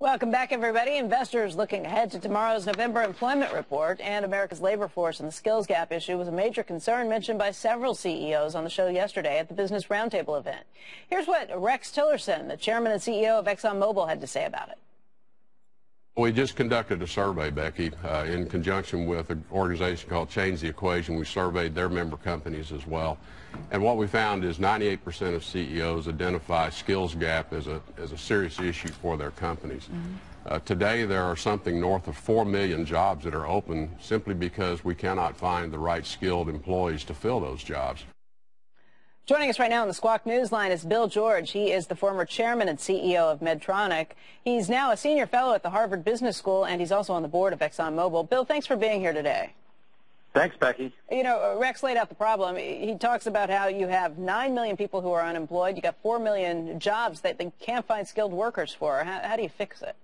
Welcome back, everybody. Investors looking ahead to tomorrow's November employment report, and America's labor force and the skills gap issue was a major concern mentioned by several CEOs on the show yesterday at the Business Roundtable event. Here's what Rex Tillerson, the chairman and CEO of ExxonMobil, had to say about it. We just conducted a survey, Becky, in conjunction with an organization called Change the Equation. We surveyed their member companies as well. And what we found is 98% of CEOs identify skills gap as a serious issue for their companies. Today, there are something north of 4 million jobs that are open simply because we cannot find the right skilled employees to fill those jobs. Joining us right now on the Squawk Newsline is Bill George. He is the former chairman and CEO of Medtronic. He's now a senior fellow at the Harvard Business School, and he's also on the board of ExxonMobil. Bill, thanks for being here today. Thanks, Becky. You know, Rex laid out the problem. He talks about how you have 9 million people who are unemployed. You got 4 million jobs that they can't find skilled workers for. How do you fix it?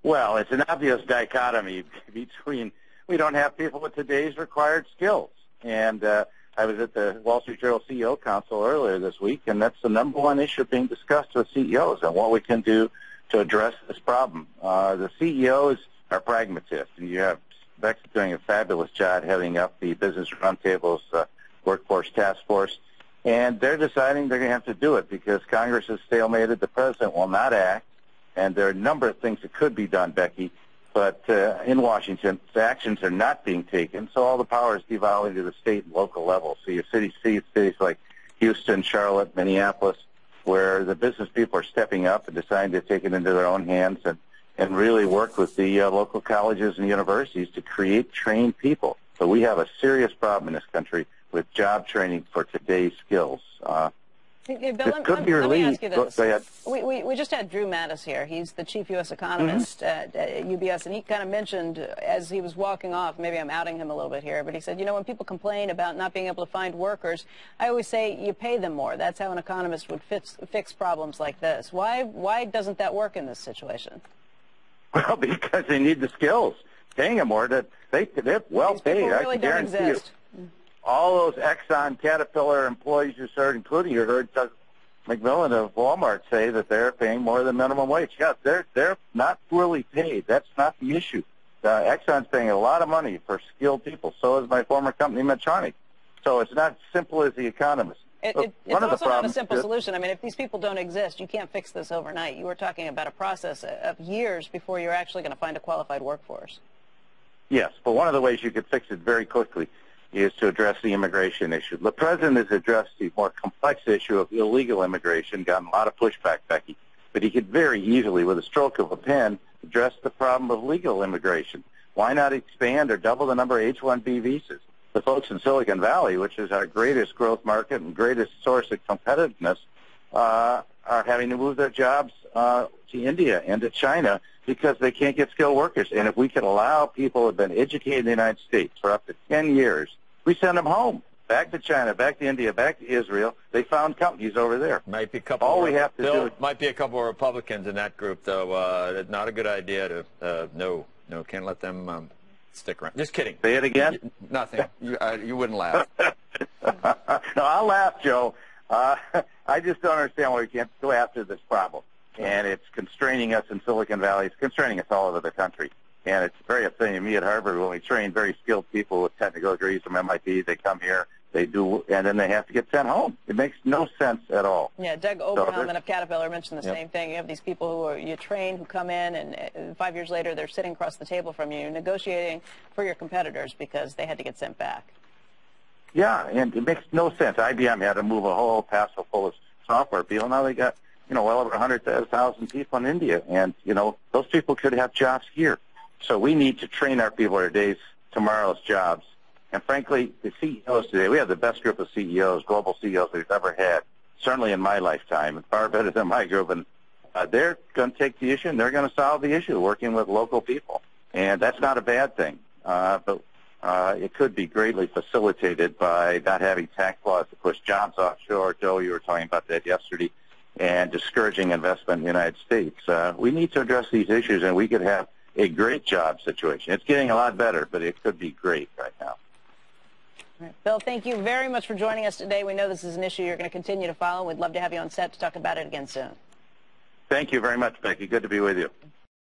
Well, it's an obvious dichotomy between we don't have people with today's required skills. And I was at the Wall Street Journal CEO Council earlier this week, and that's the number one issue being discussed with CEOs and what we can do to address this problem. The CEOs are pragmatists, and you have Beck's doing a fabulous job heading up the Business Roundtable's Workforce Task Force, and they're deciding they're going to have to do it because Congress has stalemated. The president will not act, and there are a number of things that could be done, Becky, but in Washington, the actions are not being taken, so all the power is devolving to the state and local level. So you have cities like Houston, Charlotte, Minneapolis, where the business people are stepping up and deciding to take it into their own hands and really work with the local colleges and universities to create trained people. So we have a serious problem in this country with job training for today's skills. Hey, Bill, let me ask you this. Go ahead. We just had Drew Mattis here. He's the chief U.S. economist at UBS, and he kind of mentioned as he was walking off, maybe I'm outing him a little bit here, but he said, you know, when people complain about not being able to find workers, I always say you pay them more. That's how an economist would fix problems like this. Why doesn't that work in this situation? Well, because they need the skills. Paying them more, they're well These paid. people really I can don't guarantee exist. you. All those Exxon, Caterpillar employees you heard, including you heard Doug McMillan of Walmart say that they're paying more than minimum wage. Yes, they're not poorly paid. That's not the issue. Exxon's paying a lot of money for skilled people. So is my former company, Medtronic. So it's not simple as the economist. It's also not a simple solution. I mean, if these people don't exist, you can't fix this overnight. You were talking about a process of years before you're actually going to find a qualified workforce. Yes, but one of the ways you could fix it very quickly is to address the immigration issue. The president has addressed the more complex issue of illegal immigration, gotten a lot of pushback, Becky, but he could very easily, with a stroke of a pen, address the problem of legal immigration. Why not expand or double the number of H-1B visas? The folks in Silicon Valley, which is our greatest growth market and greatest source of competitiveness, are having to move their jobs to India and to China because they can't get skilled workers. And if we could allow people who have been educated in the United States for up to 10 years, we send them home, back to China, back to India, back to Israel. They found companies over there. Might be a couple. All we have to do might be a couple of Republicans in that group, though. Not a good idea to. No, can't let them stick around. Just kidding. Say it again. Nothing. You wouldn't laugh. No, I'll laugh, Joe. I just don't understand why we can't go after this problem. And it's constraining us in Silicon Valley. It's constraining us all over the country. And it's very upsetting to me at Harvard when we train very skilled people with technical degrees from MIT. They come here, they do, and then they have to get sent home. It makes no sense at all. Yeah, Doug Oberhelman of Caterpillar mentioned the same thing. You have these people you train who come in, and 5 years later they're sitting across the table from you, negotiating for your competitors because they had to get sent back. Yeah, and it makes no sense. IBM had to move a whole parcel full of software people. Now they got, well over 100,000 people in India, and, those people could have jobs here. So we need to train our people for tomorrow's jobs. And frankly, the CEOs today, we have the best group of CEOs, global CEOs we've ever had, certainly in my lifetime, and far better than my group. And they're going to take the issue, and they're going to solve the issue working with local people. And that's not a bad thing. But it could be greatly facilitated by not having tax laws to push jobs offshore. Joe, you were talking about that yesterday, and discouraging investment in the United States. We need to address these issues, and we could have a great job situation. It's getting a lot better, but it could be great right now. All right. Bill, thank you very much for joining us today. We know this is an issue you're going to continue to follow. We'd love to have you on set to talk about it again soon. Thank you very much, Becky. Good to be with you.